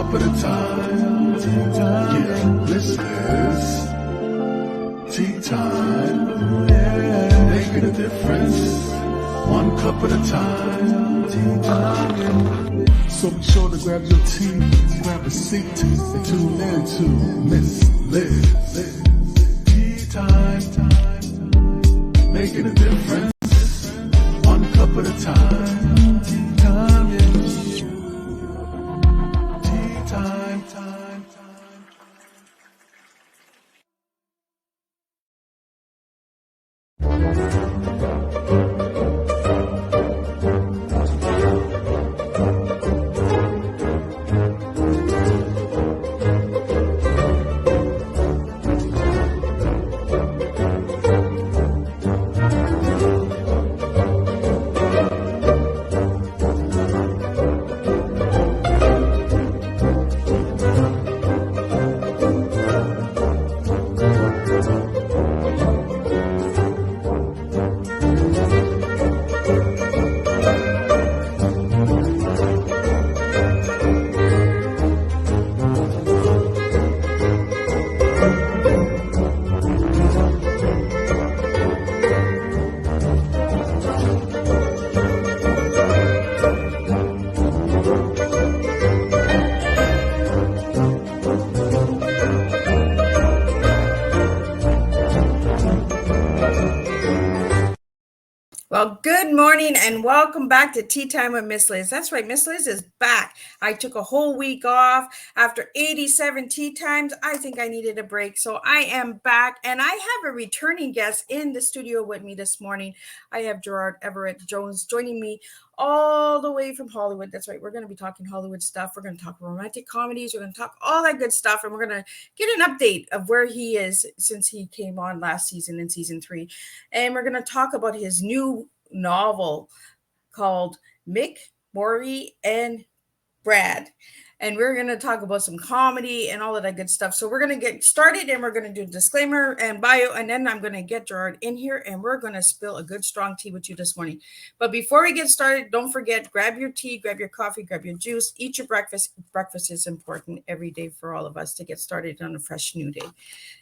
cup at a time. Yeah, this is tea time. Yeah, making a difference. One cup at a time. Tea time. So be sure to grab your tea, grab a seat, and tune in to Miss Liz. Tea time. Making a difference. One cup at a time. Tea time. Tea time. Well, good morning and welcome back to Tea Time with Miss Liz. That's right, Miss Liz is back. I took a whole week off after 87 tea times. I think I needed a break, so I am back, and I have a returning guest in the studio with me this morning. I have Gerald Everett Jones joining me all the way from Hollywood. That's right, we're going to be talking Hollywood stuff. We're going to talk romantic comedies. We're going to talk all that good stuff, and we're going to get an update of where he is since he came on last season in season 3. And we're going to talk about his new novel called Mick Moira Brad. And we're going to talk about some comedy and all of that good stuff. So we're going to get started, and we're going to do a disclaimer and bio, and then I'm going to get Gerard in here, and we're going to spill a good strong tea with you this morning. But before we get started, don't forget, grab your tea, grab your coffee, grab your juice, eat your breakfast. Breakfast is important every day for all of us to get started on a fresh new day.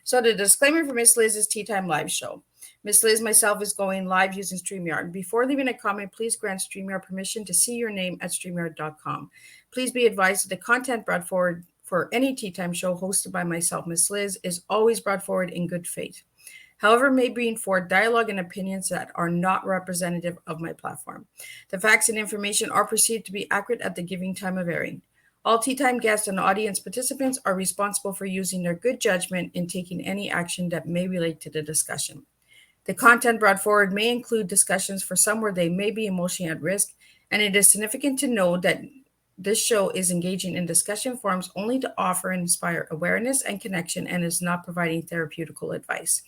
So the disclaimer for Miss Liz's Tea Time live show. Miss Liz, myself, is going live using StreamYard. Before leaving a comment, please grant StreamYard permission to see your name at StreamYard.com. Please be advised that the content brought forward for any Tea Time show hosted by myself, Miss Liz, is always brought forward in good faith. However, may bring forward dialogue and opinions that are not representative of my platform. The facts and information are perceived to be accurate at the giving time of airing. All Tea Time guests and audience participants are responsible for using their good judgment in taking any action that may relate to the discussion. The content brought forward may include discussions for some where they may be emotionally at risk, and it is significant to know that this show is engaging in discussion forums only to offer and inspire awareness and connection, and is not providing therapeutical advice.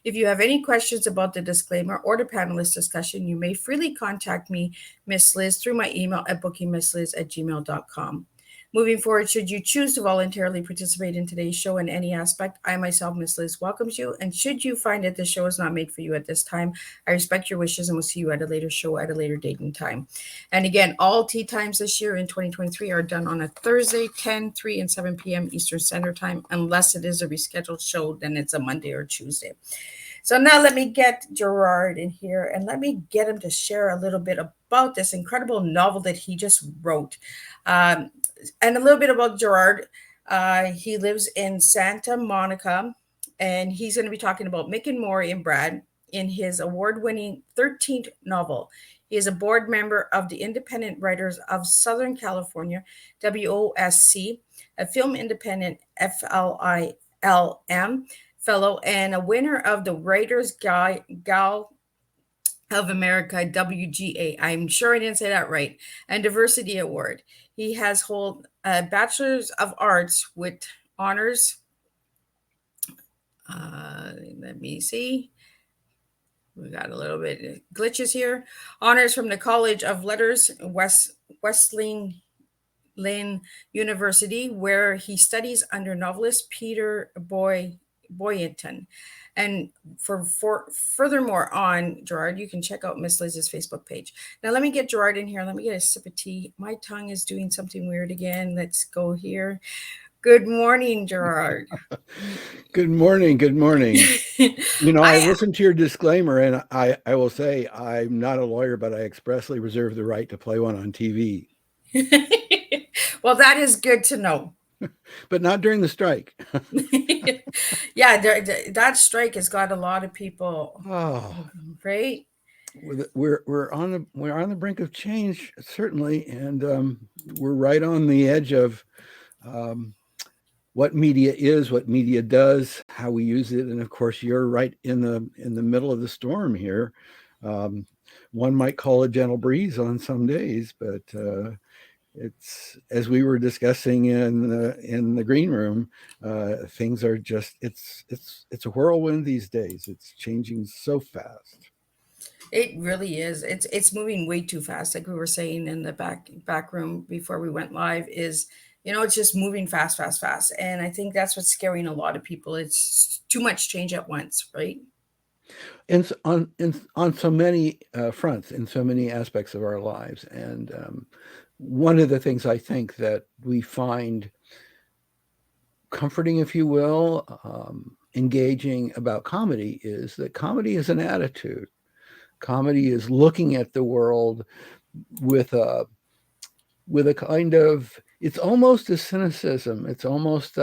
If you have any questions about the disclaimer or the panelist discussion, you may freely contact me, Miss Liz, through my email at bookingmissliz@gmail.com. Moving forward, should you choose to voluntarily participate in today's show in any aspect, I myself, Miss Liz, welcomes you. And should you find that the show is not made for you at this time, I respect your wishes and will see you at a later show at a later date and time. And again, all tea times this year in 2023 are done on a Thursday, 10, 3, and 7 p.m. Eastern Standard Time. Unless it is a rescheduled show, then it's a Monday or Tuesday. So now let me get Gerard in here, and let me get him to share a little bit about this incredible novel that he just wrote. And a little bit about Gerard. He lives in Santa Monica, and he's going to be talking about Mick and Moira Brad in his award-winning 13th novel. He is a board member of the Independent Writers of Southern California, IWOSC, a film independent FLILM fellow, and a winner of the Writers Guild of America, WGA. I'm sure I didn't say that right. And Diversity Award. He has held a Bachelor's of Arts with honors. Let me see. We got a little bit of glitches here. Honors from the College of Letters, Wesleyan University, where he studies under novelist Peter Boynton. And for furthermore on, Gerard, you can check out Miss Liz's Facebook page. Now, let me get Gerard in here. Let me get a sip of tea. My tongue is doing something weird again. Let's go here. Good morning, Gerard. Good morning. Good morning. I I listened to your disclaimer, and I will say I'm not a lawyer, but I expressly reserve the right to play one on TV, well, that is good to know. but not during the strike. Yeah, that strike has got a lot of people, Oh, right? we're on the brink of change, certainly, and we're right on the edge of what media is, what media does, how we use it, and of course, you're right in the middle of the storm here. One might call a gentle breeze on some days, but it's, as we were discussing in the green room, things are just it's a whirlwind these days. It's changing so fast. It really is. It's moving way too fast. Like we were saying in the back room before we went live, is it's just moving fast, fast, fast. And I think that's what's scaring a lot of people. It's too much change at once, right? And on so many fronts, in so many aspects of our lives. And one of the things I think that we find comforting, if you will, engaging about comedy is that comedy is an attitude. Comedy is looking at the world with a kind of, it's almost a cynicism. It's almost,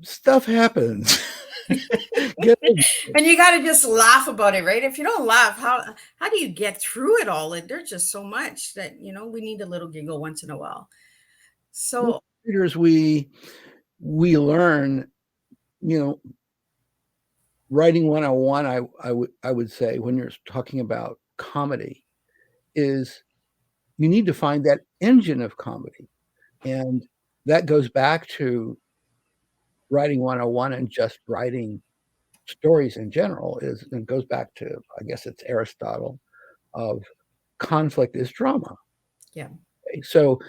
stuff happens. And you got to just laugh about it, right? If you don't laugh, how do you get through it all? And there's just so much that, we need a little giggle once in a while. So readers, we learn, writing 101, I would say, when you're talking about comedy, is you need to find that engine of comedy. And that goes back to writing 101 and just writing stories in general. It goes back to, I guess it's Aristotle, of conflict is drama. Yeah. Okay? So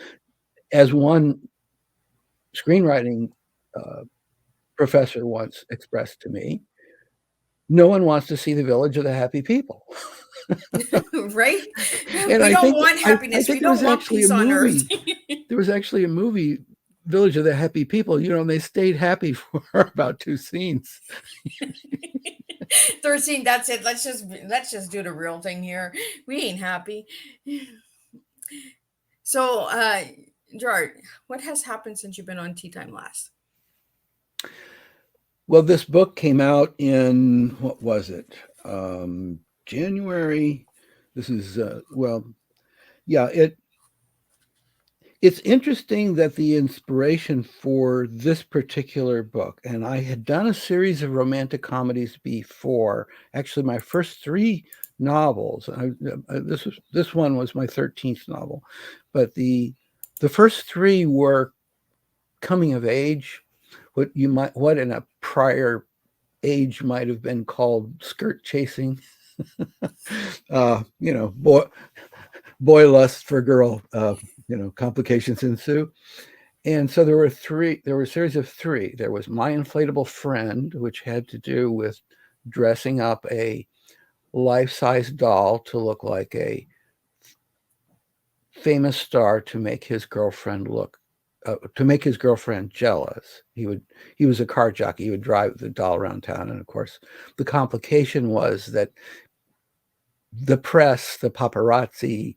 as one screenwriting professor once expressed to me, no one wants to see the Village of the Happy People. Right? And we don't want happiness. We don't want peace on earth. There was actually a movie, Village of the Happy People, and they stayed happy for about 2 scenes. 3rd scene, that's it. Let's just do the real thing here. We ain't happy. So, Gerard, what has happened since you've been on Teatime last? Well, this book came out in, what was it? January. This is, it's interesting that the inspiration for this particular book, and I had done a series of romantic comedies before. Actually, my first 3 novels, this one was my 13th novel, but the first 3 were coming of age, what in a prior age might have been called skirt chasing. Boy lust for girl, complications ensue. And so there were a series of 3. There was My Inflatable Friend, which had to do with dressing up a life-size doll to look like a famous star to make his girlfriend jealous. He was a car jockey. He would drive the doll around town. And of course, the complication was that the press, the paparazzi,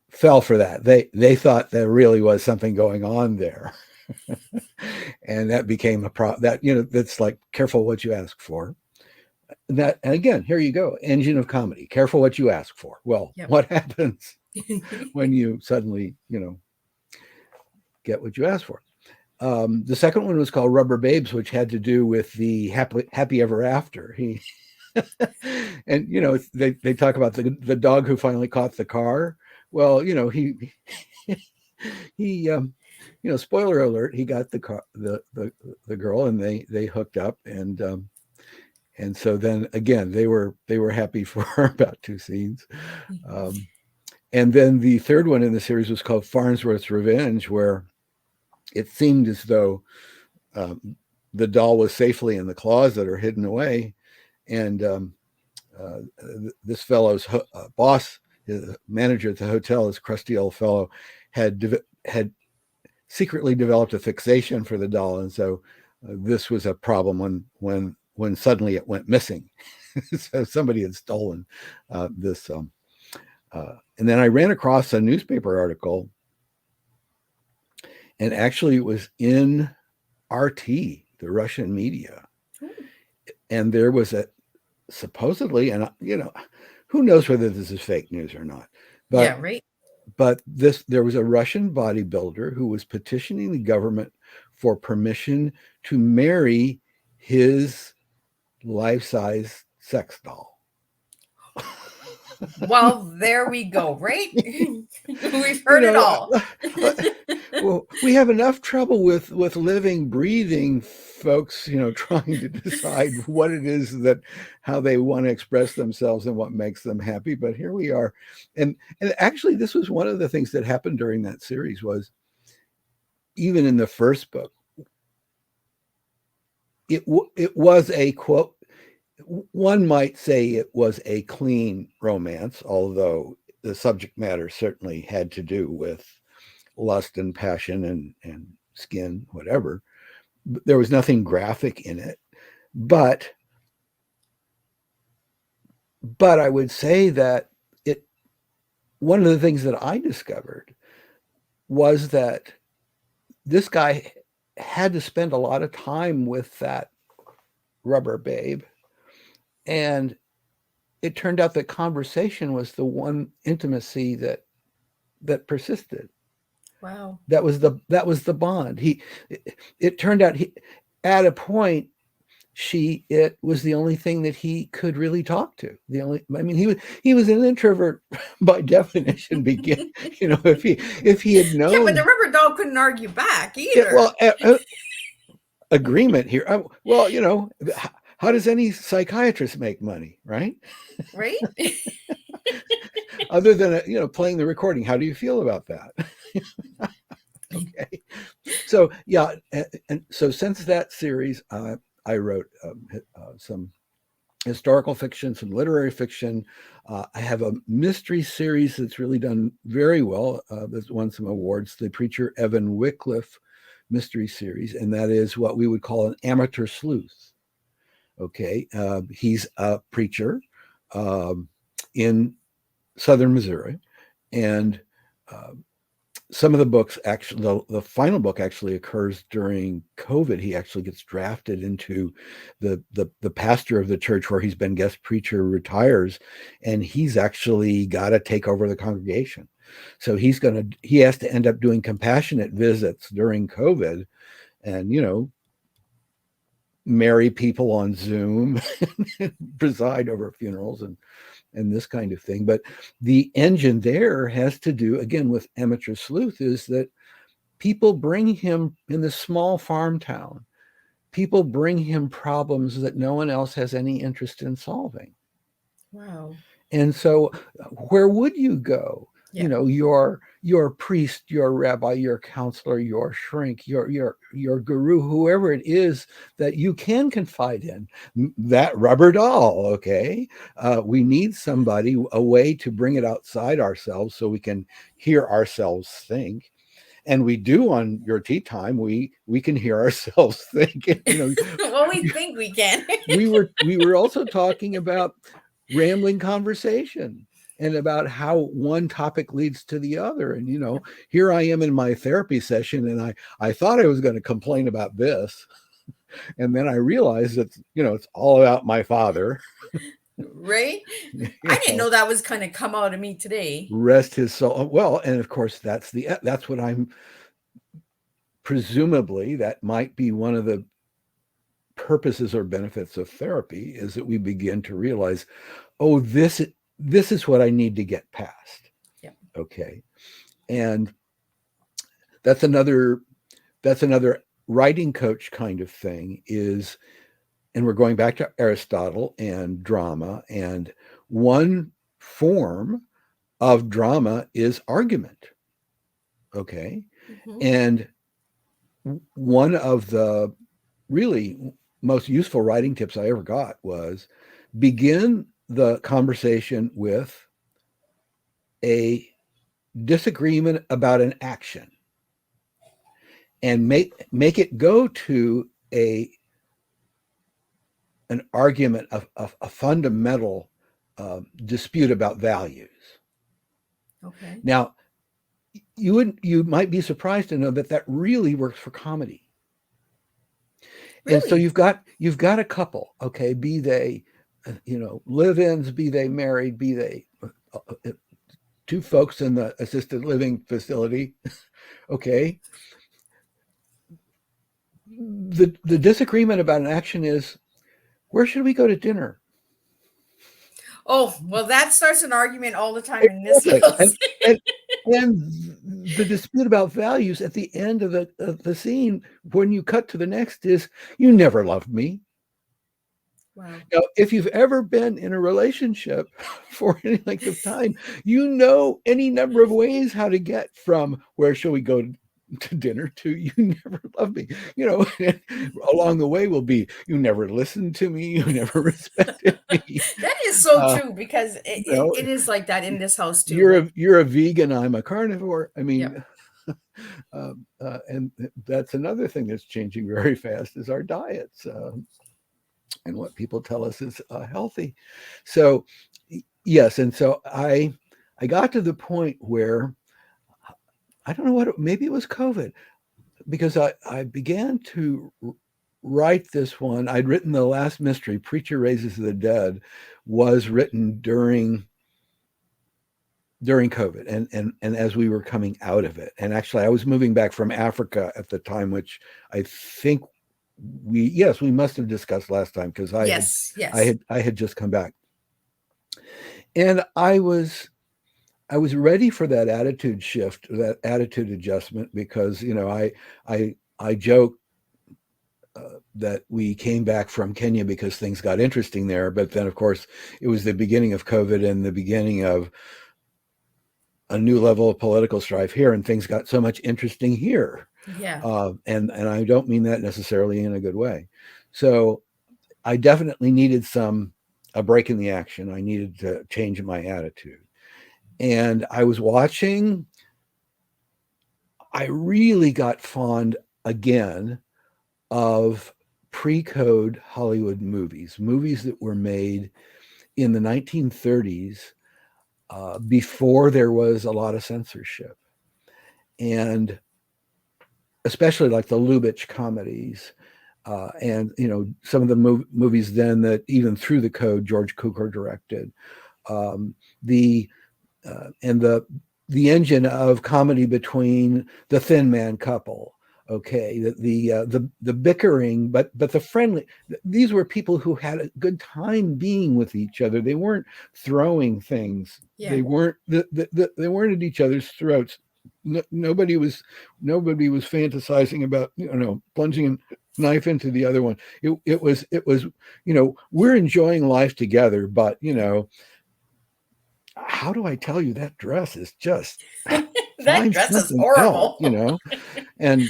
fell for that. They thought there really was something going on there. And that became a problem. That's like, careful what you ask for. And again, here you go, engine of comedy. Careful what you ask for. Well, yep. What happens when you suddenly, get what you ask for? The second one was called Rubber Babes, which had to do with the happy ever after. And they talk about the dog who finally caught the car. Well, he spoiler alert, he got the car, the girl, and they hooked up, and so then again they were happy for about 2 scenes. And then the third one in the series was called Farnsworth's Revenge, where it seemed as though the doll was safely in the closet or hidden away. And this fellow's boss, his manager at the hotel, this crusty old fellow, had secretly developed a fixation for the doll, and so this was a problem when suddenly it went missing. So somebody had stolen this. And then I ran across a newspaper article, and actually it was in RT, the Russian media, and there was supposedly, and who knows whether this is fake news or not, but yeah, right. But there was a Russian bodybuilder who was petitioning the government for permission to marry his life-size sex doll. Well, there we go, right? We've heard it all. Well, we have enough trouble with living, breathing folks, trying to decide what it is how they want to express themselves and what makes them happy. But here we are. And actually, this was one of the things that happened during that series was, even in the first book, it was a quote, one might say it was a clean romance, although the subject matter certainly had to do with lust and passion and skin, whatever. There was nothing graphic in it, but I would say that one of the things that I discovered was that this guy had to spend a lot of time with that rubber babe, and it turned out that conversation was the one intimacy that persisted. Wow. That was the bond. It turned out at a point, it was the only thing that he could really talk to. He was an introvert by definition. If he had known. Yeah, but the rubber doll couldn't argue back either. Yeah, well, agreement here. Well, how does any psychiatrist make money, right? Right. Other than playing the recording. How do you feel about that? Okay. So yeah, and so since that series, I wrote some historical fiction, some literary fiction. I have a mystery series that's really done very well. That's won some awards. The Preacher Evan Wycliffe mystery series, and that is what we would call an amateur sleuth. Okay, he's a preacher in southern Missouri, and some of the books, actually, the final book actually occurs during COVID. He actually gets drafted into the pastor of the church where he's been guest preacher retires, and he's actually got to take over the congregation. So he has to end up doing compassionate visits during COVID, and marry people on Zoom, and preside over funerals and this kind of thing. But the engine there has to do, again, with amateur sleuth, is that people bring him, in this small farm town, people bring him problems that no one else has any interest in solving. Wow. And so where would you go? Yeah. Your priest, your rabbi, your counselor, your shrink, your guru, whoever it is that you can confide in, that rubber doll. Okay. We need somebody, a way to bring it outside ourselves so we can hear ourselves think. And we do on your Teatime, we can hear ourselves think. Well, we think we can. we were also talking about rambling conversation, and about how one topic leads to the other. And, here I am in my therapy session, and I thought I was going to complain about this. And then I realized that, it's all about my father. Right? I didn't know that was kind of come out of me today. Rest his soul. Well, and of course, that's what I'm, presumably, that might be one of the purposes or benefits of therapy, is that we begin to realize, oh, this is what I need to get past. Yeah. Okay. And that's another writing coach kind of thing is, and we're going back to Aristotle and drama, and one form of drama is argument. Okay. Mm-hmm. And one of the really most useful writing tips I ever got was begin the conversation with a disagreement about an action and make it go to an argument of a fundamental dispute about values. Okay. Now, you might be surprised to know that really works for comedy. Really? And so you've got a couple, okay, be they live-ins, be they married, be they two folks in the assisted living facility, okay. The disagreement about an action is, where should we go to dinner? Oh, well, that starts an argument all the time in this house. And the dispute about values at the end of the scene, when you cut to the next, is, you never loved me. Wow. Now, if you've ever been in a relationship for any length of time, you know any number of ways how to get from where shall we go to dinner to you never loved me. Along the way will be, you never listened to me, you never respected me. That is so true, because it is like that in this house too. You're a vegan, I'm a carnivore. I mean, Yep. and that's another thing that's changing very fast is our diets. And what people tell us is healthy. So yes, and so I got to the point where I don't know maybe it was COVID, because I began to write this one. I'd written the last mystery, Preacher Raises the Dead, was written during COVID and as we were coming out of it. And actually I was moving back from Africa at the time, which I think we must have discussed last time, because I had just come back, and I was ready for that attitude shift, that attitude adjustment, because I joke that we came back from Kenya because things got interesting there, but then of course it was the beginning of COVID and the beginning of a new level of political strife here, and things got so much interesting here. Yeah. And I don't mean that necessarily in a good way. So I definitely needed a break in the action. I needed to change my attitude. And I was watching, I really got fond again of pre-code Hollywood movies that were made in the 1930s, before there was a lot of censorship. And especially like the Lubitsch comedies, and some of the movies then that even through the code George Cukor directed, the engine of comedy between the Thin Man couple, okay, the bickering, but the friendly. These were people who had a good time being with each other. They weren't throwing things. Yeah. They weren't they weren't at each other's throats. Nobody was fantasizing about plunging a knife into the other one. It was we're enjoying life together, but how do I tell you, that dress is just that dress is horrible, and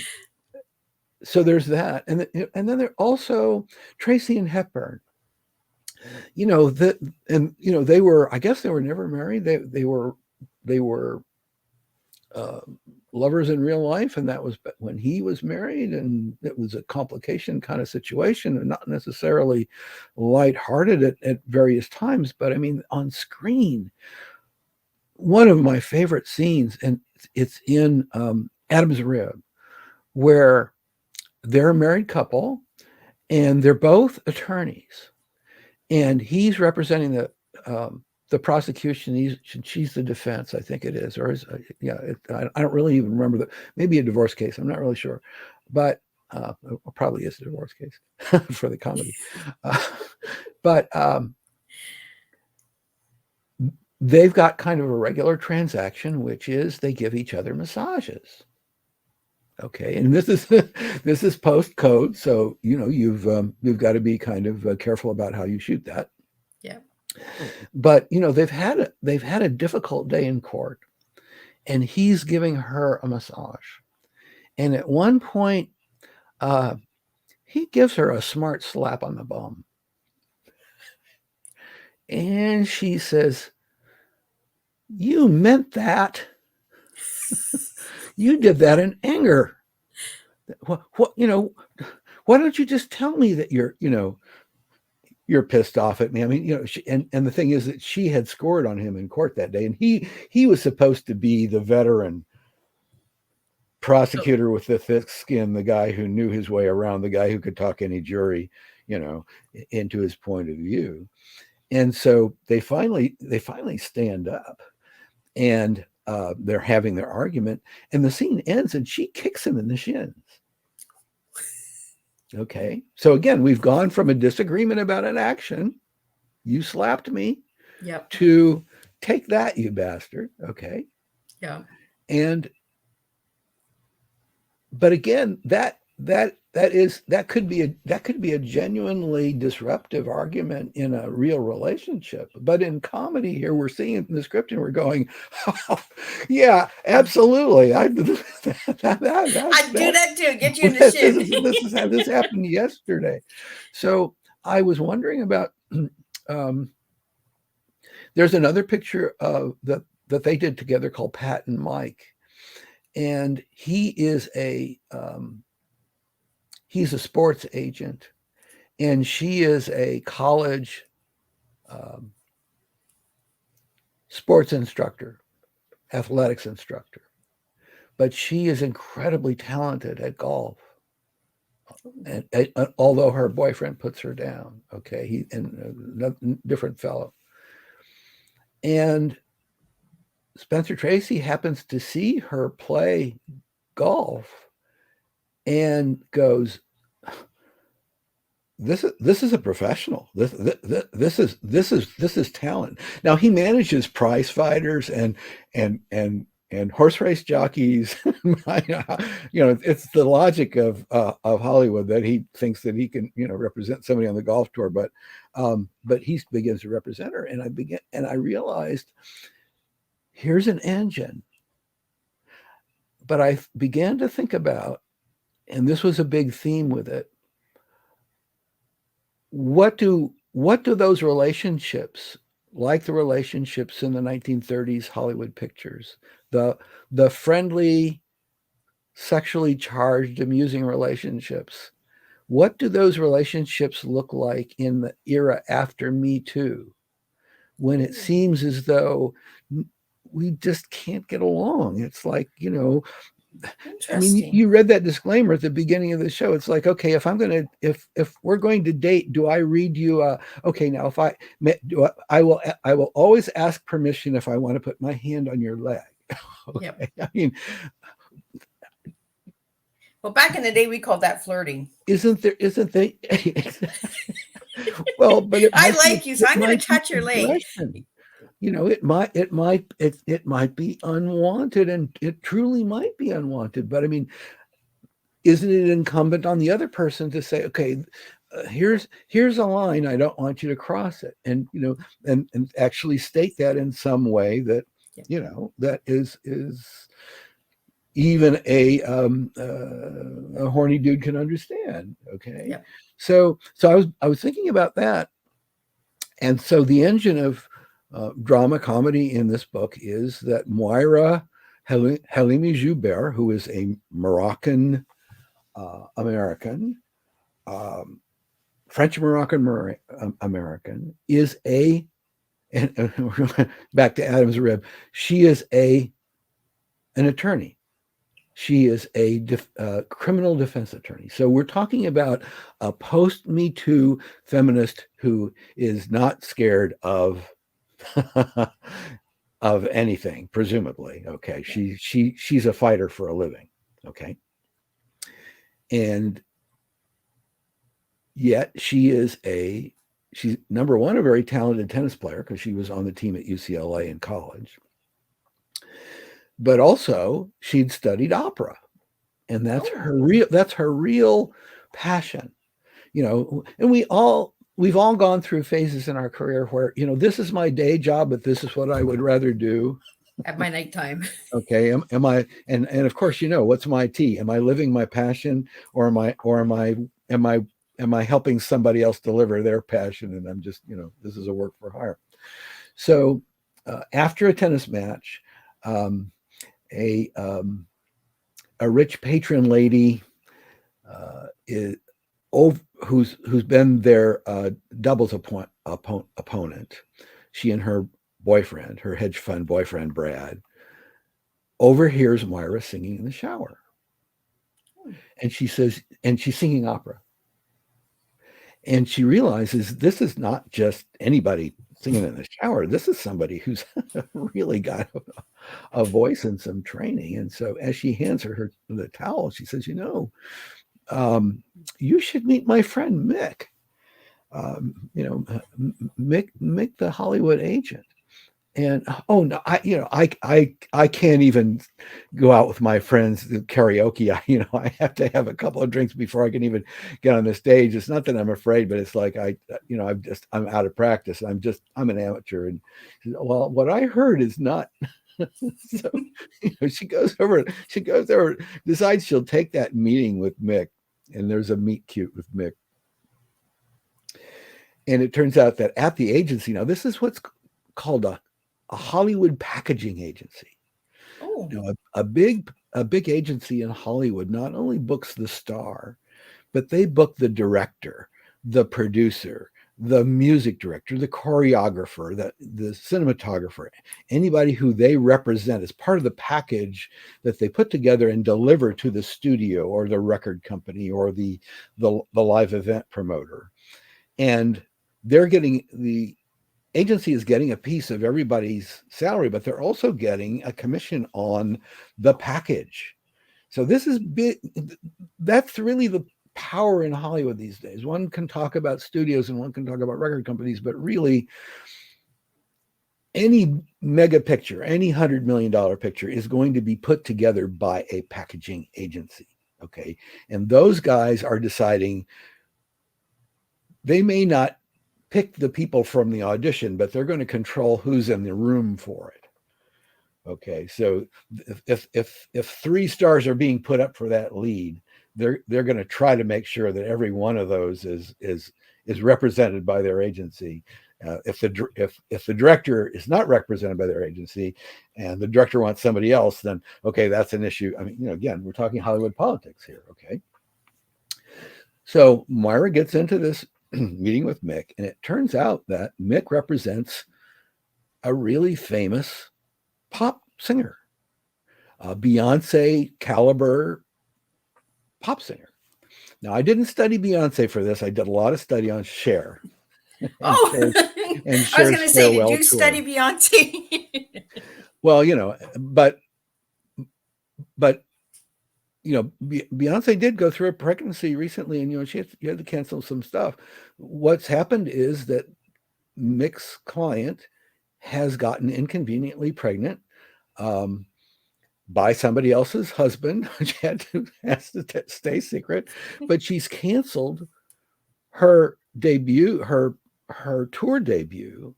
so there's that, and then there also Tracy and Hepburn. They were, I guess they were never married. They were lovers in real life, and that was when he was married, and it was a complication kind of situation, and not necessarily lighthearted at various times. But I mean, on screen, one of my favorite scenes, and it's in Adam's Rib, where they're a married couple and they're both attorneys, and he's representing the prosecution, she's the defense, I think it is, or is I don't really even remember maybe a divorce case, I'm not really sure, but it probably is a divorce case for the comedy. But they've got kind of a regular transaction, which is they give each other massages. Okay, and this is post code, so you've got to be kind of careful about how you shoot that. Yeah. But they've had a difficult day in court, and he's giving her a massage, and at one point he gives her a smart slap on the bum. And she says, "You meant that. You did that in anger. What, why don't you just tell me that you're pissed off at me?" I mean, and the thing is that she had scored on him in court that day, and he was supposed to be the veteran prosecutor with the thick skin, the guy who knew his way around, the guy who could talk any jury, into his point of view. And so they finally stand up, and they're having their argument, and the scene ends, and she kicks him in the shins. Okay, so again, we've gone from a disagreement about an action, you slapped me, Yep, to take that, you bastard. Okay, yeah, but again, that could be a genuinely disruptive argument in a real relationship. But in comedy here, we're seeing it in the script and we're going, oh, yeah, absolutely. I'd do that too. Get you in the shin. This happened yesterday. So I was wondering about, there's another picture of that they did together called Pat and Mike. And he is he's a sports agent, and she is a college sports instructor, athletics instructor. But she is incredibly talented at golf. And although her boyfriend puts her down, okay, he and a different fellow. And Spencer Tracy happens to see her play golf and goes, This is a professional. This is talent. Now he manages prize fighters and horse race jockeys. It's the logic of Hollywood that he thinks that he can represent somebody on the golf tour, but he begins to represent her, and I realized, here's an engine. But I began to think about, and this was a big theme with it, what do those relationships, like the relationships in the 1930s Hollywood pictures, the friendly, sexually charged, amusing relationships, what do those relationships look like in the era after Me Too, when it seems as though we just can't get along? It's like, I mean, you read that disclaimer at the beginning of the show. It's like, okay, if we're going to date, do I read you okay, now I will always ask permission if I want to put my hand on your leg. Okay. Yep. I mean, well, back in the day, we called that flirting. Isn't there? Well, but I like you, so I'm going to touch your leg. It might be unwanted, and it truly might be unwanted. But I mean, isn't it incumbent on the other person to say, okay, here's a line, I don't want you to cross it, and and actually state that in some way that that is even a horny dude can understand. Okay, yeah. So I was thinking about that, and so the engine of drama comedy in this book is that Moira Halimi Joubert, who is a Moroccan American, French Moroccan American, is and back to Adam's rib, she is an attorney. She is a criminal defense attorney. So we're talking about a post-Me Too feminist who is not scared of anything, presumably. Okay, she's a fighter for a living. Okay, and yet she's number one, a very talented tennis player, because she was on the team at UCLA in college, but also she'd studied opera, and that's her real passion. And we've all gone through phases in our career where, this is my day job, but this is what I would rather do at my nighttime. Okay. Am I, and of course, what's my tea? Am I living my passion, or am I am I helping somebody else deliver their passion? And I'm just, this is a work for hire. So after a tennis match, a rich patron lady who's been their doubles opponent, she and her boyfriend, her hedge fund boyfriend Brad, overhears Moira singing in the shower. And she says, and she's singing opera. And she realizes this is not just anybody singing in the shower. This is somebody who's really got a voice and some training. And so as she hands her the towel, she says, you should meet my friend Mick. Mick, the Hollywood agent. And oh no, I can't even go out with my friends to karaoke. I have to have a couple of drinks before I can even get on the stage. It's not that I'm afraid, but it's like I'm out of practice. I'm an amateur. And well, what I heard is not. So she goes over, decides she'll take that meeting with Mick, and there's a meet cute with Mick. And it turns out that at the agency, now this is what's called a Hollywood packaging agency. Oh. A big agency in Hollywood not only books the star, but they book the director, the producer, the music director, the choreographer, the cinematographer, anybody who they represent as part of the package that they put together and deliver to the studio or the record company or the live event promoter. And the agency is getting a piece of everybody's salary, but they're also getting a commission on the package. So this is big. That's really the power in Hollywood these days. One can talk about studios and one can talk about record companies, but really any mega picture, any $100 million picture is going to be put together by a packaging agency. Okay. And those guys are deciding, they may not pick the people from the audition, but they're going to control who's in the room for it. Okay, so if 3 stars are being put up for that lead, they're going to try to make sure that every one of those is represented by their agency. If the director is not represented by their agency, and the director wants somebody else, then okay, that's an issue. I mean, again, we're talking Hollywood politics here. Okay, so Moira gets into this meeting with Mick, and it turns out that Mick represents a really famous pop singer, a Beyonce caliber pop singer. Now, I didn't study Beyonce for this. I did a lot of study on Cher. Oh, I was going to say, did you study Beyonce? Well, but Beyonce did go through a pregnancy recently, and she had to cancel some stuff. What's happened is that Mick's client has gotten inconveniently pregnant by somebody else's husband, which has to stay secret. But she's canceled her debut, her tour debut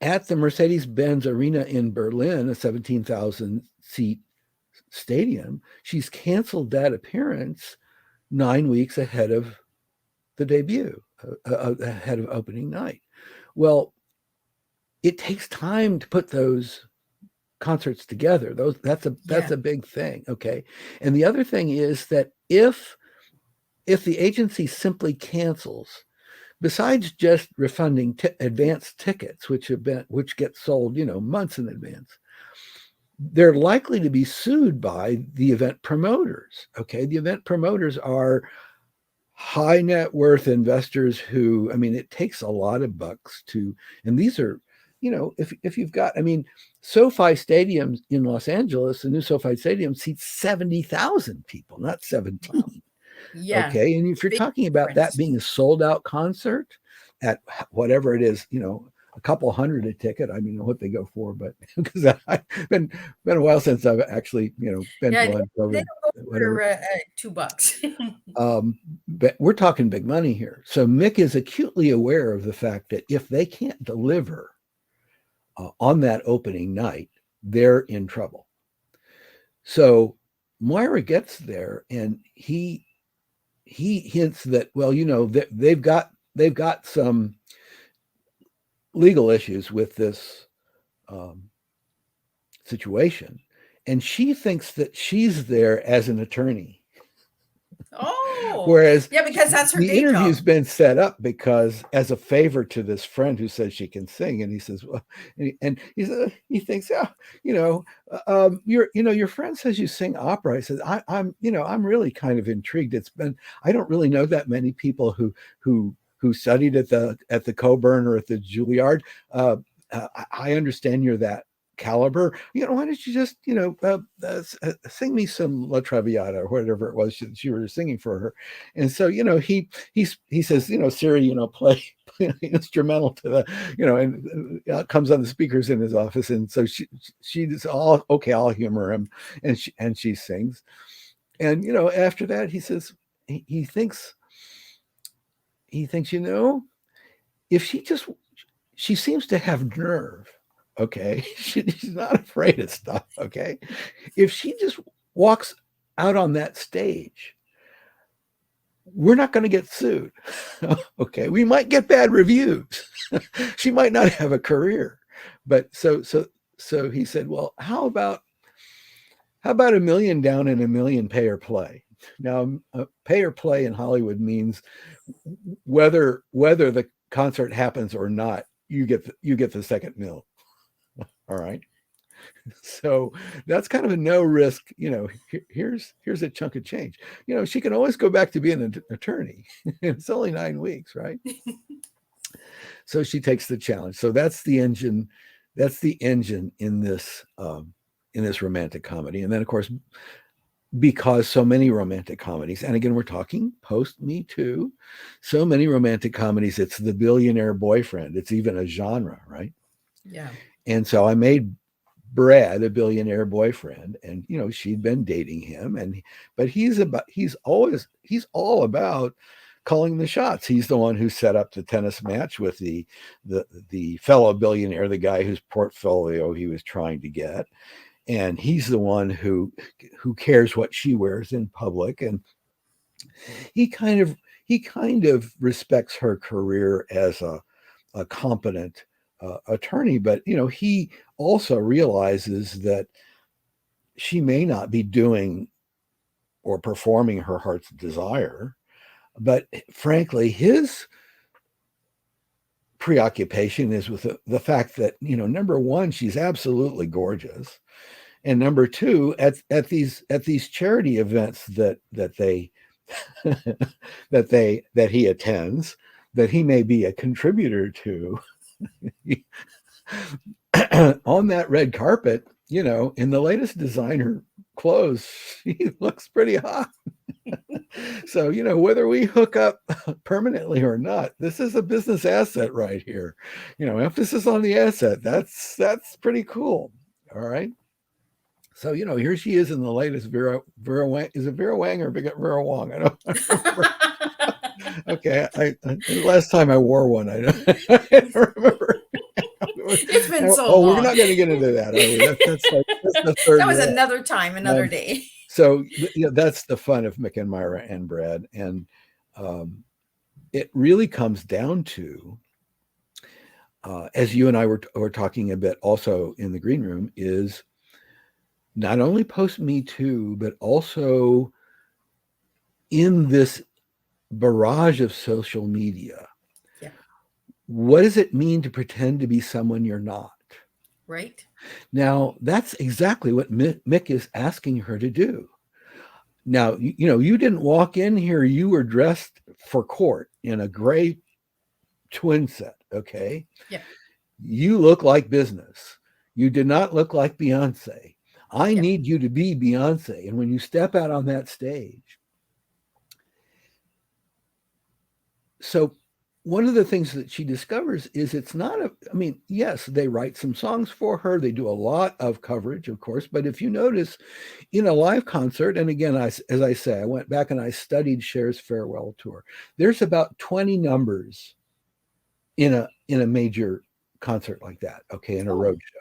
at the Mercedes-Benz Arena in Berlin, a 17,000 seat stadium. She's canceled that appearance 9 weeks ahead of the debut, ahead of opening night. Well, it takes time to put those concerts together. That's a big thing. Okay. And the other thing is that if the agency simply cancels, besides just refunding advance tickets, which get sold, months in advance, they're likely to be sued by the event promoters. Okay. The event promoters are high net worth investors who, it takes a lot of bucks and these are, if you've got, SoFi Stadium in Los Angeles, the new SoFi Stadium seats 70,000 people, not 17. Yeah. Okay. And if you're talking about that being a sold out concert at whatever it is, a couple hundred a ticket. I don't know what they go for, but because I've been a while since I've actually, been to one. They don't go for $2. But we're talking big money here. So Mick is acutely aware of the fact that if they can't deliver on that opening night, they're in trouble. So Moira gets there, and he he hints that, well, they've got some legal issues with this situation, and she thinks that she's there as an attorney. Oh, whereas yeah, because that's her the day interview's job. been set up because as a favor to this friend who says she can sing, and he says, well, and he thinks, your friend says you sing opera. I said, I'm really kind of intrigued. I don't really know that many people who studied at the Coburn or at the Juilliard. I understand you're that caliber. Why don't you just sing me some La Traviata or whatever it was that you were singing for her. And so he says, Siri, play instrumental to the, and comes on the speakers in his office. And so she's all okay, I'll humor him, and she sings. And after that he says he thinks if she seems to have nerve. Okay. She's not afraid of stuff. Okay. If she just walks out on that stage, we're not going to get sued. Okay. We might get bad reviews. She might not have a career. But so he said, well, how about $1 million down and $1 million pay or play? Now, pay or play in Hollywood means whether the concert happens or not, you get the second $1 million. All right. So that's kind of a no risk, here's a chunk of change. She can always go back to being an attorney. It's only 9 weeks, right? So she takes the challenge. So that's the engine in this romantic comedy. And then, of course, because so many romantic comedies, and again, we're talking post Me Too, so many romantic comedies, it's the billionaire boyfriend. It's even a genre, right? Yeah. And so I made Brad a billionaire boyfriend, and she'd been dating him, but he's all about calling the shots. He's the one who set up the tennis match with the fellow billionaire, the guy whose portfolio he was trying to get. And he's the one who cares what she wears in public. And he kind of respects her career as a competent attorney, but he also realizes that she may not be doing or performing her heart's desire. But frankly, his preoccupation is with the fact that, number one, she's absolutely gorgeous. And number two, at these charity events that he attends, that he may be a contributor to, on that red carpet, in the latest designer clothes, he looks pretty hot. So, whether we hook up permanently or not, this is a business asset right here. Emphasis on the asset. That's pretty cool. All right. So, here she is in the latest Vera Wang. Is it Vera Wang or Vera Wong? I don't remember. Okay. Last time I wore one, I don't remember. It's been so long. We're not going to get into that, are we? That's the third. That was another time, another day. So that's the fun of Mick and Moira and Brad. And it really comes down to, as you and I were talking a bit also in the green room, is not only post Me Too, but also in this barrage of social media. Yeah. What does it mean to pretend to be someone you're not? Right. Now, that's exactly what Mick is asking her to do. Now, you didn't walk in here, you were dressed for court in a gray twin set, okay? Yeah. You look like business. You did not look like Beyonce. I need you to be Beyonce. And when you step out on that stage. So one of the things that she discovers is it's not yes, they write some songs for her. They do a lot of coverage, of course. But if you notice in a live concert, and again, as I say, I went back and I studied Cher's farewell tour. There's about 20 numbers in a major concert like that, okay, in a road show.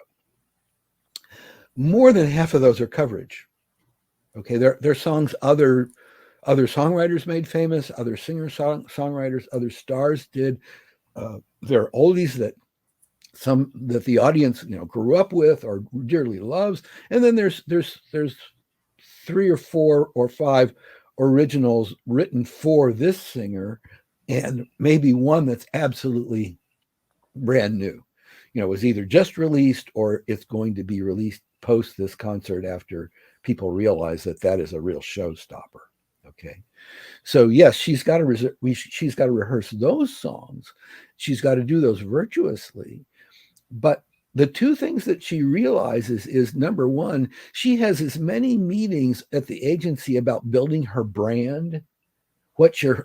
More than half of those are coverage. Okay, they're songs other other songwriters made famous, other songwriters, other stars did. There are oldies that the audience grew up with or dearly loves, and then there's 3 or 4 or 5 originals written for this singer, and maybe one that's absolutely brand new. Was either just released or it's going to be released post this concert after people realize that is a real showstopper. Okay. So yes, she's got to rehearse those songs. She's got to do those virtuously. But the two things that she realizes is, number one, she has as many meetings at the agency about building her brand. What should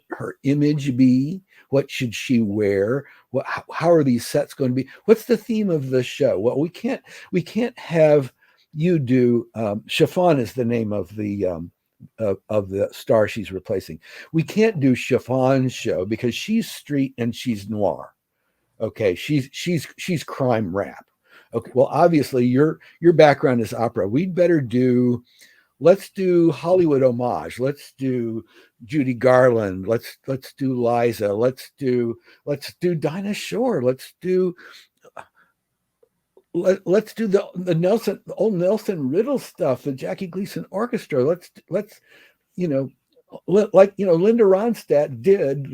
her image be? What should she wear? How are these sets going to be? What's the theme of the show? Well, we can't have you do Chiffon is the name of the star she's replacing. We can't do Chiffon's show because she's street and she's noir. Okay, she's crime rap. Okay, well, obviously your background is opera. Let's do Hollywood homage. Let's do Judy Garland. Let's do Liza. Let's do Dinah Shore. Let's do the old Nelson Riddle stuff, the Jackie Gleason Orchestra. Let's Linda Ronstadt did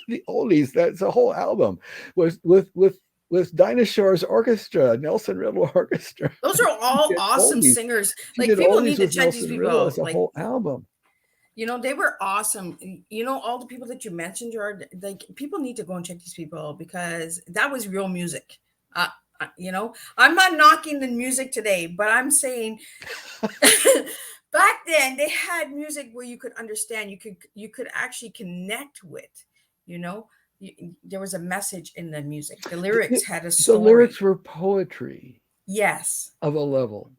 the oldies. That's a whole album was with Dinah Shore's orchestra, Nelson Riddle Orchestra. Those are all awesome singers. Like, people need to check these people out. It's a whole album. They were awesome. All the people that you mentioned, Gerard, like, people need to go and check these people out because that was real music. I'm not knocking the music today, but I'm saying back then they had music where you could understand, you could actually connect with, there was a message in the music. The lyrics had a story. The lyrics were poetry. Yes. Of a level.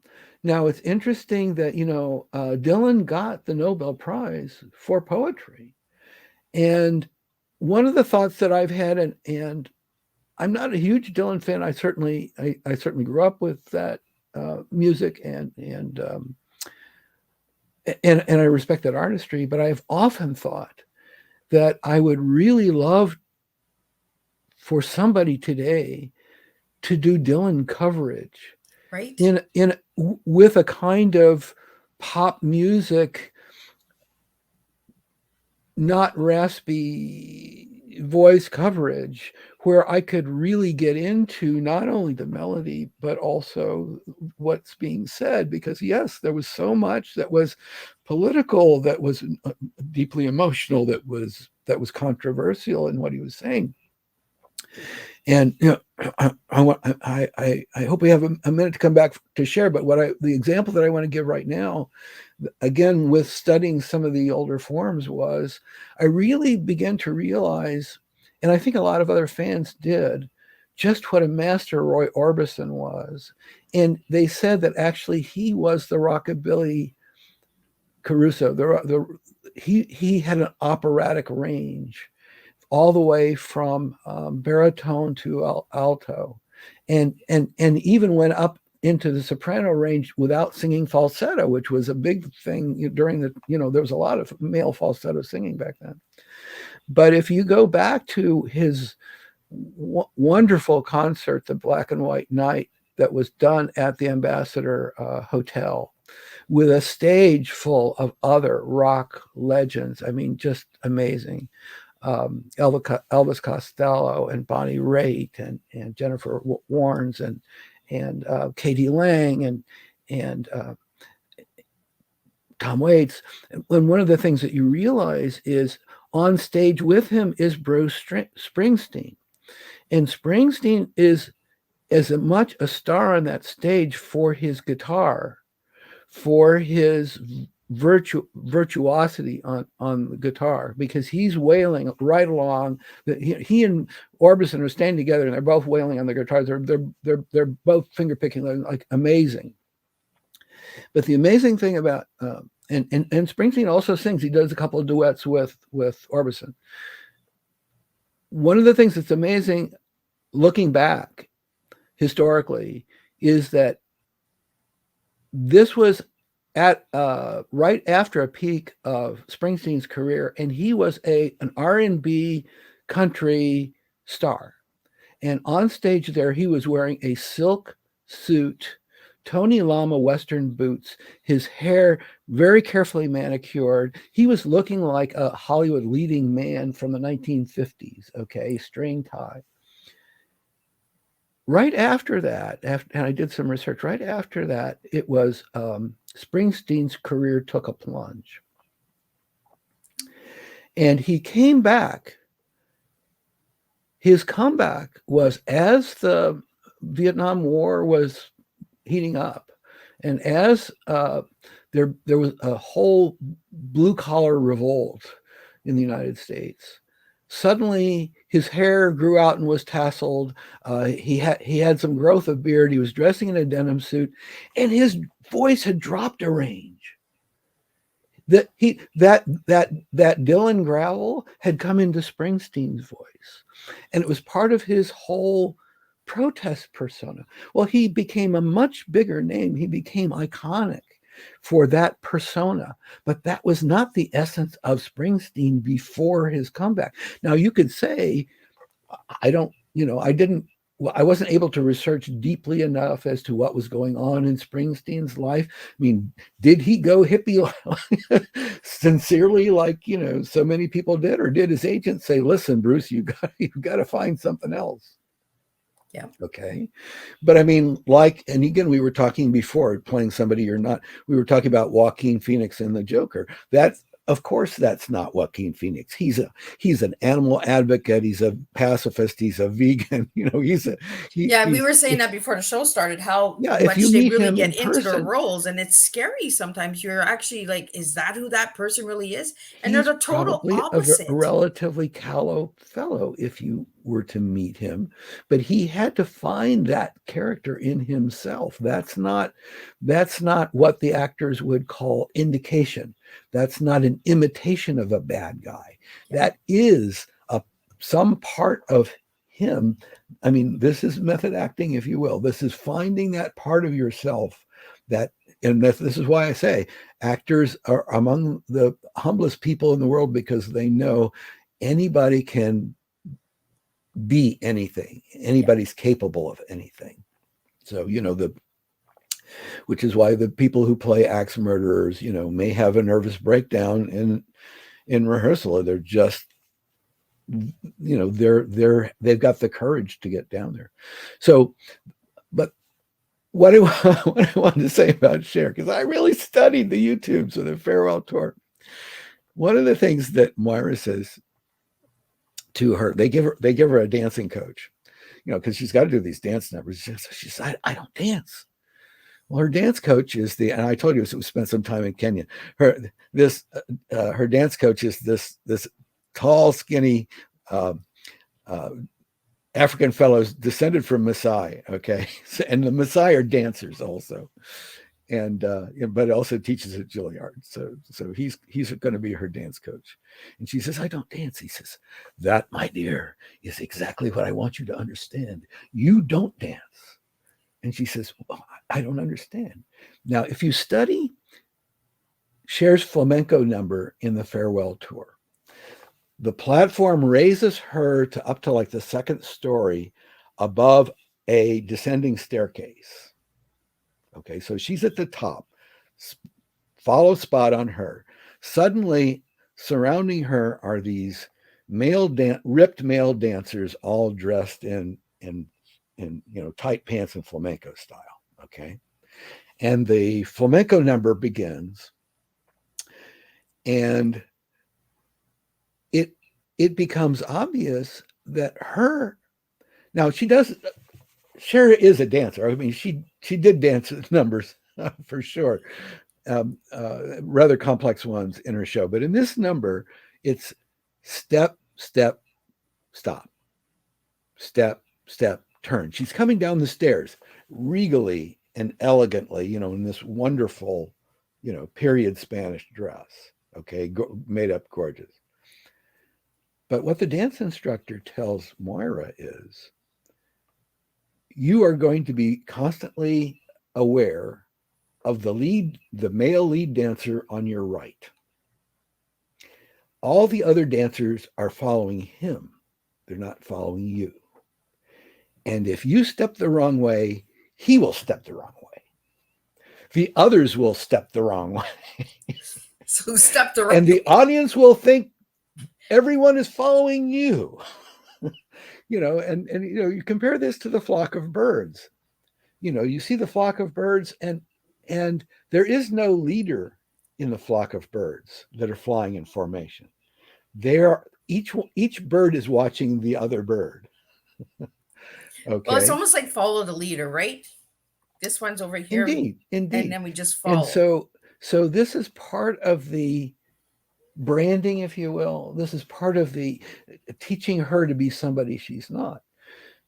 Now, it's interesting that, Dylan got the Nobel Prize for poetry. And one of the thoughts that I've had, and I'm not a huge Dylan fan. I certainly grew up with that music and I respect that artistry, but I've often thought that I would really love for somebody today to do Dylan coverage, right? With a kind of pop music, not raspy voice coverage, where I could really get into not only the melody but also what's being said, because yes, there was so much that was political, that was deeply emotional, that was controversial in what he was saying. And I hope we have a minute to come back to share, but the example that I want to give right now, again, with studying some of the older forms, was I really began to realize, and I think a lot of other fans did, just what a master Roy Orbison was. And they said that actually he was the rockabilly Caruso. He had an operatic range all the way from baritone to alto, and even went up into the soprano range without singing falsetto, which was a big thing during there was a lot of male falsetto singing back then. But if you go back to his wonderful concert, the Black and White Night, that was done at the Ambassador Hotel, with a stage full of other rock legends, I mean, just amazing. Elvis Costello and Bonnie Raitt and Jennifer Warnes and Katie Lang and Tom Waits. And one of the things that you realize is on stage with him is Bruce Springsteen. And Springsteen is as much a star on that stage for his guitar, for his virtuosity on the guitar, because he's wailing right along. He and Orbison are standing together and they're both wailing on the guitars. They're both finger picking, like amazing. But the amazing thing about and Springsteen also sings. He does a couple of duets with Orbison. One of the things that's amazing, looking back historically, is that this was at right after a peak of Springsteen's career, and he was an R&B country star. And on stage there, he was wearing a silk suit, Tony Lama Western boots, his hair very carefully manicured. He was looking like a Hollywood leading man from the 1950s, okay, string tie. Right after that, and I did some research, right after that, it was Springsteen's career took a plunge. And he came back. His comeback was as the Vietnam War was heating up, and as there was a whole blue-collar revolt in the United States. Suddenly, his hair grew out and was tasseled. He had some growth of beard. He was dressing in a denim suit, and his voice had dropped a range. That Dylan gravel had come into Springsteen's voice, and it was part of his whole protest persona. Well, he became a much bigger name. He became iconic for that persona, but that was not the essence of Springsteen before his comeback. Now, you could say, I wasn't able to research deeply enough as to what was going on in Springsteen's life. I mean, did he go hippie sincerely, like, so many people did, or did his agent say, listen, Bruce, you got to find something else? Yeah. Okay. But I mean, and again, we were talking before, playing somebody you're not, we were talking about Joaquin Phoenix in The Joker. Of course, that's not Joaquin Phoenix. He's an animal advocate. He's a pacifist. He's a vegan. We were saying that before the show started, how much if you they meet really him get in into their person, roles, and it's scary sometimes. You're actually like, is that who that person really is? And they're the total opposite. A relatively callow fellow if you were to meet him, but he had to find that character in himself. That's not what the actors would call indication. That's not an imitation of a bad guy. That is some part of him. I mean, this is method acting, if you will. This is finding that part of yourself and this is why I say actors are among the humblest people in the world, because they know anybody can be anything. Anybody's capable of anything. So, which is why the people who play axe murderers, may have a nervous breakdown in rehearsal. They're just, they've got the courage to get down there. So, but what I wanted to say about Cher, because I really studied the YouTubes of the farewell tour. One of the things that Moira says to her, they give her a dancing coach, because she's got to do these dance numbers. She says, I don't dance. Well, her dance coach is and I told you we spent some time in Kenya. Her dance coach is this tall, skinny African fellows descended from Maasai. Okay, and the Maasai are dancers also, and but also teaches at Juilliard. So he's going to be her dance coach. And she says, I don't dance. He says, that, my dear, is exactly what I want you to understand. You don't dance. And she says, well, I don't understand. Now, if you study Cher's flamenco number in the farewell tour, the platform raises her up to like the second story above a descending staircase. Okay, so she's at the top. Follow spot on her. Suddenly, surrounding her are these ripped male dancers, all dressed in tight pants and flamenco style. Okay, and the flamenco number begins, and it becomes obvious that Cher is a dancer. I mean, she did dance numbers for sure, rather complex ones in her show. But in this number, it's step, step, stop, step, step, turn. She's coming down the stairs regally and elegantly, in this wonderful, period Spanish dress. Okay, made up gorgeous. But what the dance instructor tells Moira is, you are going to be constantly aware of the male lead dancer on your right. All the other dancers are following him. They're not following you. And if you step the wrong way, he will step the wrong way. The others will step the wrong way. So step the right. And the audience will think everyone is following you. And you compare this to the flock of birds. You see the flock of birds, and there is no leader in the flock of birds that are flying in formation. Each bird is watching the other bird. Okay. Well, it's almost like follow the leader, right? This one's over here. Indeed. And then we just follow. And so this is part of the branding, if you will. This is part of the teaching her to be somebody she's not.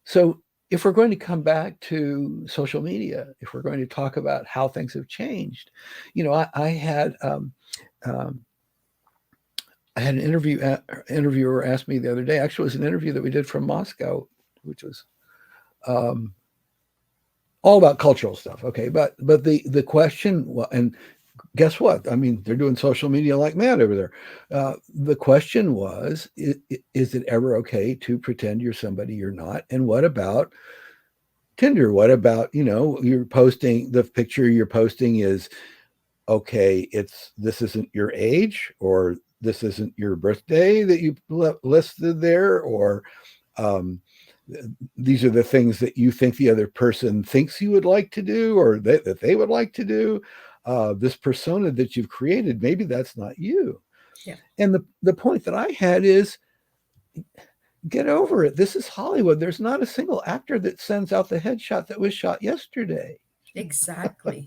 So if we're going to come back to social media, if we're going to talk about how things have changed, I had an interviewer ask me the other day. Actually, it was an interview that we did from Moscow, which was all about cultural stuff. Okay, but the question, and guess what? I mean, they're doing social media like mad over there. The question was, is it ever okay to pretend you're somebody you're not? And what about Tinder? What about, you're posting, the picture you're posting is, okay, this isn't your age, or this isn't your birthday that you listed there, or these are the things that you think the other person thinks you would like to do, or that they would like to do. This persona that you've created, maybe that's not you. Yeah. And the point that I had is, get over it. This is Hollywood. There's not a single actor that sends out the headshot that was shot yesterday. Exactly.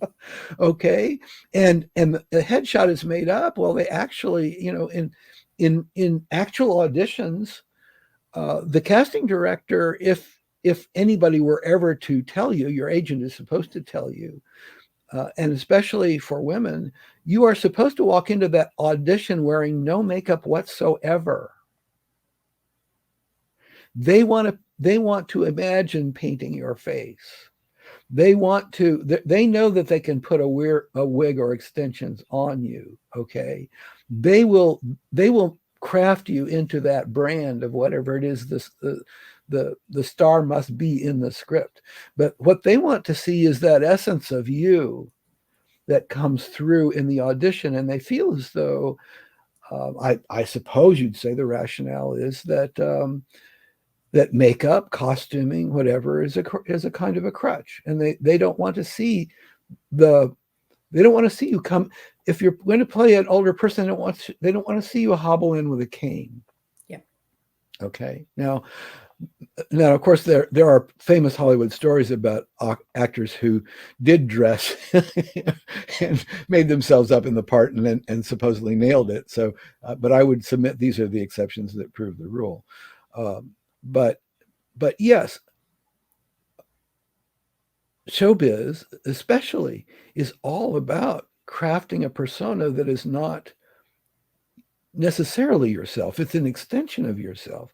Okay. And the headshot is made up. Well, they actually, in actual auditions, the casting director, if anybody were ever to tell you, your agent is supposed to tell you, and especially for women, you are supposed to walk into that audition wearing no makeup whatsoever. They want to imagine painting your face. They know that they can put a wig or extensions on you. Okay. They will craft you into that brand of whatever it is the star must be in the script. But what they want to see is that essence of you that comes through in the audition. And they feel as though, I suppose you'd say the rationale is that that makeup, costuming, whatever, is a kind of a crutch. And they don't want to see you come. If you're going to play an older person, they don't want to see you hobble in with a cane. Yeah. Okay. Now, of course, there are famous Hollywood stories about actors who did dress and made themselves up in the part and supposedly nailed it. So, but I would submit these are the exceptions that prove the rule. But yes, showbiz especially is all about crafting a persona that is not necessarily yourself. It's an extension of yourself,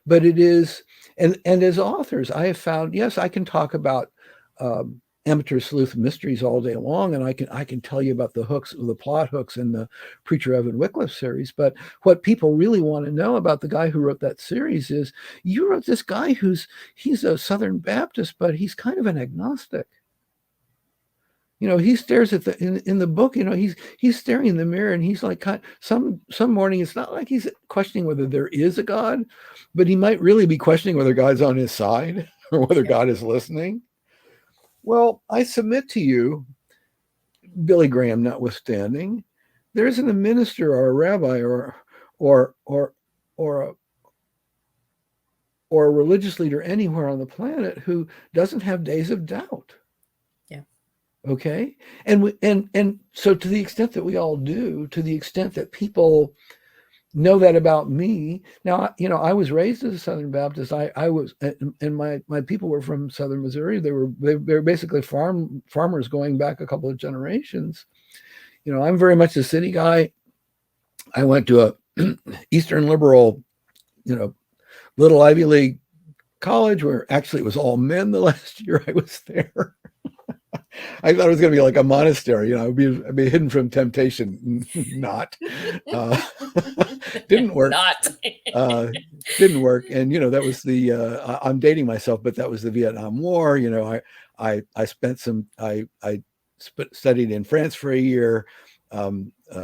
but it is. And as authors, I have found, yes, I can talk about amateur sleuth mysteries all day long, and I can tell you about the plot hooks in the Preacher Evan Wycliffe series. But what people really want to know about the guy who wrote that series is, you wrote this guy he's a Southern Baptist, but he's kind of an agnostic. He stares at in the book, he's staring in the mirror, and he's like, some morning, it's not like he's questioning whether there is a God, but he might really be questioning whether God's on his side or whether God is listening. Well, I submit to you, Billy Graham notwithstanding, there isn't a minister or a rabbi or a religious leader anywhere on the planet who doesn't have days of doubt. Yeah. Okay. And so to the extent that we all do, to the extent that people know that about me. Now, I was raised as a Southern Baptist. I was, and my people were from Southern Missouri. They were basically farmers going back a couple of generations. I'm very much a city guy. I went to a Eastern liberal, little Ivy League college where actually it was all men the last year I was there. I thought it was going to be like a monastery, I'd be hidden from temptation. Not, uh, didn't work. Not. Didn't work. And, that was I'm dating myself, but that was the Vietnam War. I spent I studied in France for a year,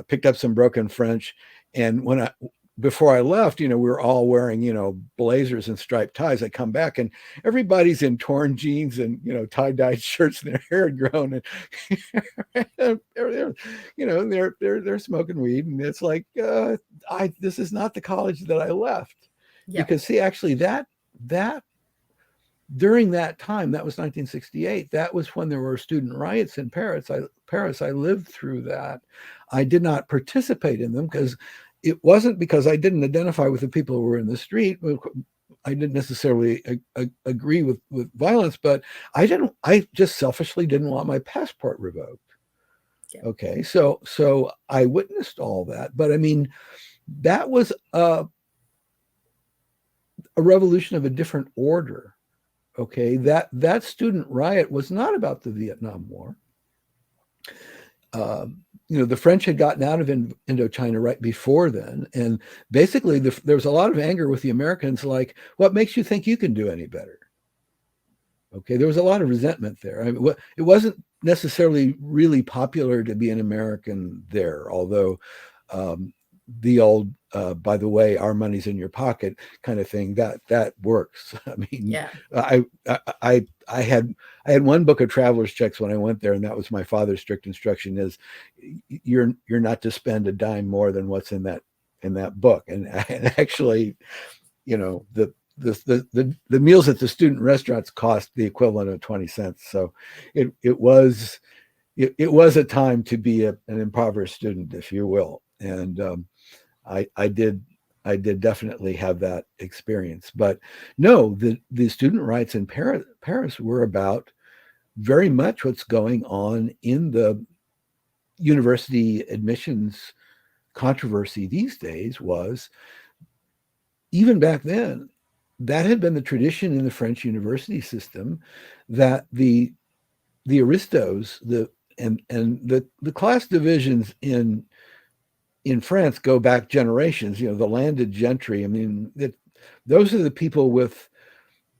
picked up some broken French. And before I left, we were all wearing, blazers and striped ties. I come back and everybody's in torn jeans and, tie-dyed shirts, and their hair had grown. And they're smoking weed. And it's like, this is not the college that I left. Yep. Because see, actually that during that time, that was 1968. That was when there were student riots in Paris. I lived through that. I did not participate in them because it wasn't because I didn't identify with the people who were in the street. I didn't necessarily agree with violence, but I just selfishly didn't want my passport revoked. Yeah. Okay. So I witnessed all that, but I mean, that was a revolution of a different order. Okay. That student riot was not about the Vietnam War. The French had gotten out of Indochina right before then. And basically there was a lot of anger with the Americans, like, what makes you think you can do any better? Okay, there was a lot of resentment there. I mean, it wasn't necessarily really popular to be an American there, although the old, by the way, our money's in your pocket kind of thing, that works. I mean, yeah. I had one book of traveler's checks when I went there, and that was my father's strict instruction: is you're not to spend a dime more than what's in that book. And actually, the meals at the student restaurants cost the equivalent of 20 cents. So it was a time to be an impoverished student, if you will. And I did definitely have that experience. But no, the student rights in Paris were about very much what's going on in the university admissions controversy these days. Was even back then, that had been the tradition in the French university system, that the aristos, the class divisions in France go back generations. The landed gentry. I mean, those are the people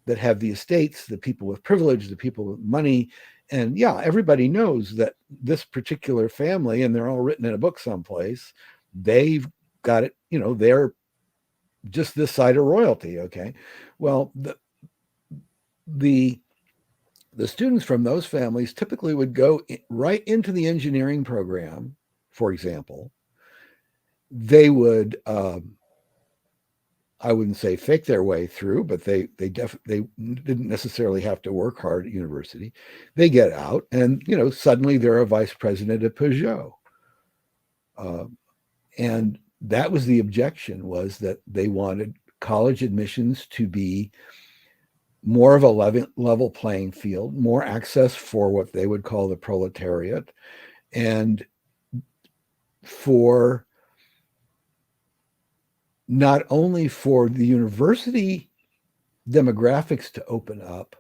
that have the estates, the people with privilege, the people with money. And yeah, everybody knows that this particular family, and they're all written in a book someplace, they've got it, they're just this side of royalty. Okay. Well, the students from those families typically would go right into the engineering program, for example. They would, I wouldn't say fake their way through, but they didn't necessarily have to work hard at university. They get out, and suddenly they're a vice president at Peugeot. And that was the objection, was that they wanted college admissions to be more of a level playing field, more access for what they would call the proletariat, and for not only for the university demographics to open up,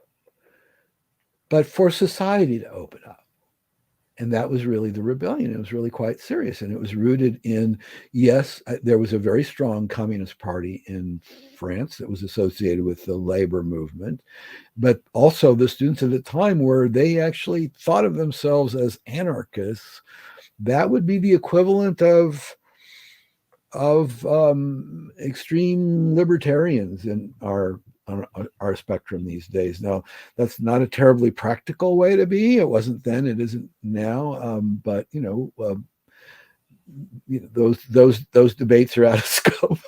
but for society to open up. And that was really the rebellion. It was really quite serious. And it was rooted in, yes, there was a very strong communist party in France that was associated with the labor movement, but also the students at the time they actually thought of themselves as anarchists. That would be the equivalent of extreme libertarians in our spectrum these days. Now, that's not a terribly practical way to be. It wasn't then, it isn't now. But those debates are out of scope.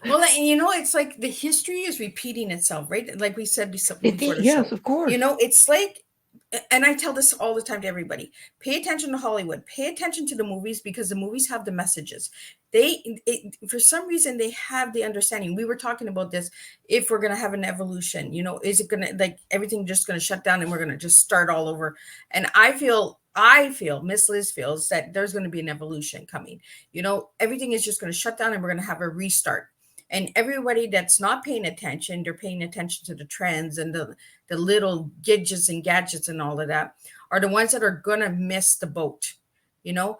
Well, it's like the history is repeating itself, right? Like we said before the yes, show. Of course. It's like, and I tell this all the time to everybody: pay attention to Hollywood, pay attention to the movies, because the movies have the messages. For some reason, they have the understanding. We were talking about this. If we're going to have an evolution, is it going to, like, everything just going to shut down and we're going to just start all over? And I feel Miss Liz feels that there's going to be an evolution coming. Everything is just going to shut down and we're going to have a restart. And everybody that's not paying attention, they're paying attention to the trends and the little gadgets and all of that, are the ones that are going to miss the boat. You know,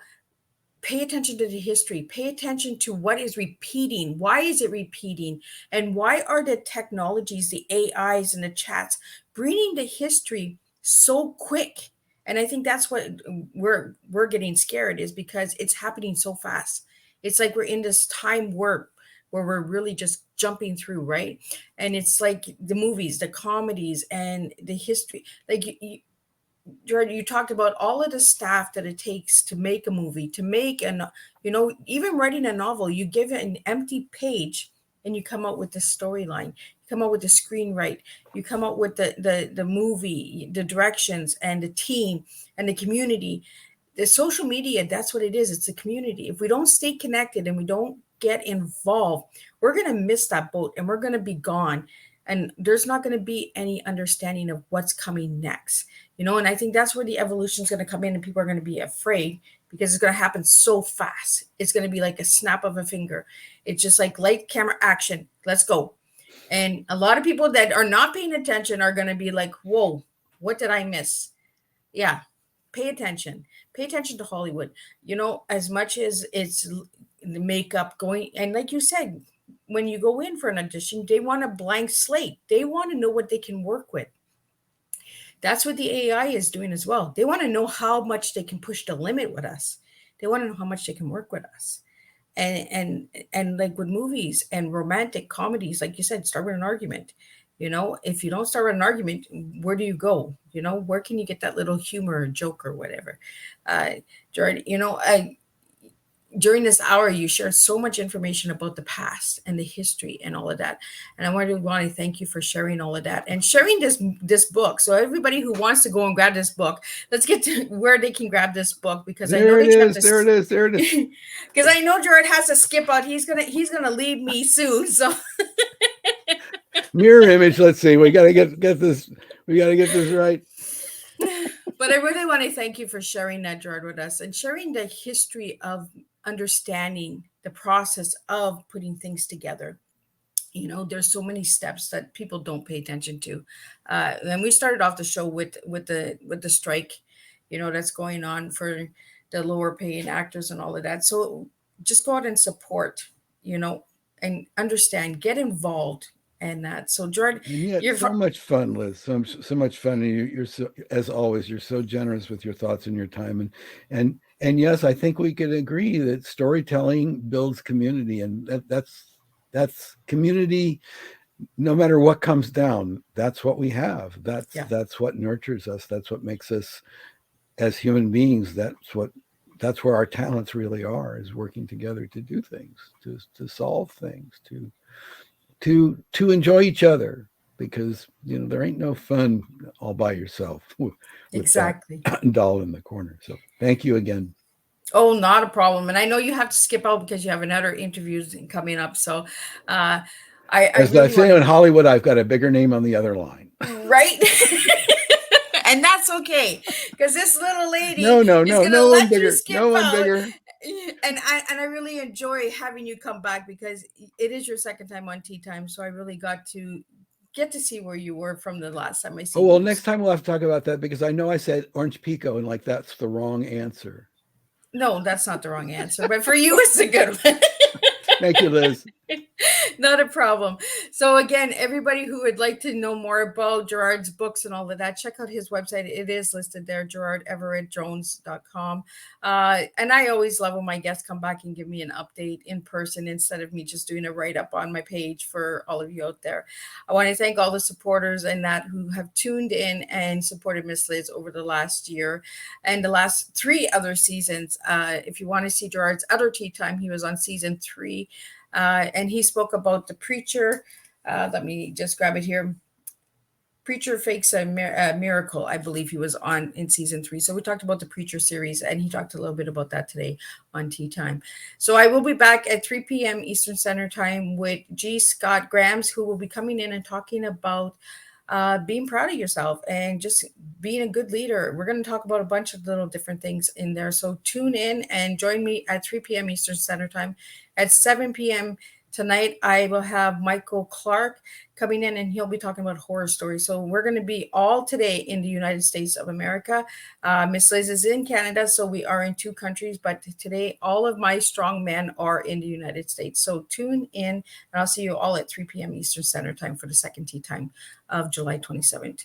pay attention to the history, pay attention to what is repeating. Why is it repeating? And why are the technologies, the AIs and the chats bringing the history so quick? And I think that's what we're getting scared, is because it's happening so fast. It's like we're in this time warp where we're really just jumping through, right? And it's like the movies, the comedies, and the history. Like Gerard, you talked about all of the staff that it takes to make a movie, to make even writing a novel. You give it an empty page and you come out with the storyline. You come out with the screenwrite. You come out with the movie, the directions, and the team and the community. The social media, that's what it is. It's a community. If we don't stay connected and we don't get involved, we're going to miss that boat and we're going to be gone. And there's not going to be any understanding of what's coming next, and I think that's where the evolution is going to come in, and people are going to be afraid because it's going to happen so fast. It's going to be like a snap of a finger. It's just like light, camera, action. Let's go. And a lot of people that are not paying attention are going to be like, whoa, what did I miss? Yeah. Pay attention to Hollywood, as much as it's the makeup going. And like you said, when you go in for an audition, they want a blank slate. They want to know what they can work with. That's what the AI is doing as well. They want to know how much they can push the limit with us. They want to know how much they can work with us. And like with movies and romantic comedies, like you said, start with an argument. If you don't start with an argument, where do you go? Where can you get that little humor or joke or whatever? Jordan, during this hour, you shared so much information about the past and the history and all of that. And I want to thank you for sharing all of that and sharing this book. So everybody who wants to go and grab this book, let's get to where they can grab this book, because there I know it is. Because I know Jared has to skip out. He's gonna leave me soon. So mirror image. Let's see. We gotta get this. We gotta get this right. But I really want to thank you for sharing that, Gerard, with us, and sharing the history of understanding the process of putting things together. There's so many steps that people don't pay attention to. And we started off the show with the strike, that's going on for the lower paying actors and all of that. So just go out and support, and understand, get involved. And that. So, Jordan, you're so much fun, Liz. So much fun. And you're so, as always, you're so generous with your thoughts and your time. And yes, I think we could agree that storytelling builds community, and that's community. No matter what comes down, that's what we have. That's what nurtures us. That's what makes us as human beings. That's where our talents really are, is working together to do things, to solve things, to enjoy each other, because there ain't no fun all by yourself with exactly that doll in the corner. So thank you again. Oh, not a problem. And I know you have to skip out because you have another interviews coming up. So as I say in Hollywood, I've got a bigger name on the other line. Right. And that's okay, because this little lady no one bigger. No one out. bigger. And I really enjoy having you come back, because it is your second time on Tea Time. So I really got to see where you were from the last time I see you. Oh, well, next time we'll have to talk about that, because I know I said Orange Pico and that's the wrong answer. No, that's not the wrong answer, but for you, it's a good one. Thank you, Liz. Not a problem. So again, everybody who would like to know more about Gerard's books and all of that, check out his website. It is listed there, geraldeverettjones.com. And I always love when my guests come back and give me an update in person, instead of me just doing a write-up on my page for all of you out there. I want to thank all the supporters and that who have tuned in and supported Miss Liz over the last year and the last 3 other seasons. If you want to see Gerard's other Tea Time, he was on season 3. And he spoke about the preacher. Let me just grab it here. Preacher Fakes a Miracle, I believe he was on in season 3. So we talked about the Preacher series, and he talked a little bit about that today on Tea Time. So I will be back at 3 p.m. Eastern Standard Time with G. Scott Grams, who will be coming in and talking about being proud of yourself and just being a good leader. We're going to talk about a bunch of little different things in there. So tune in and join me at 3 p.m. Eastern Standard Time. At 7 p.m. Tonight, I will have Michael Clark coming in, and he'll be talking about horror stories. So we're going to be all today in the United States of America. Miss Liz is in Canada, so we are in 2 countries. But today, all of my strong men are in the United States. So tune in, and I'll see you all at 3 p.m. Eastern Standard Time for the second tea time of July 27th.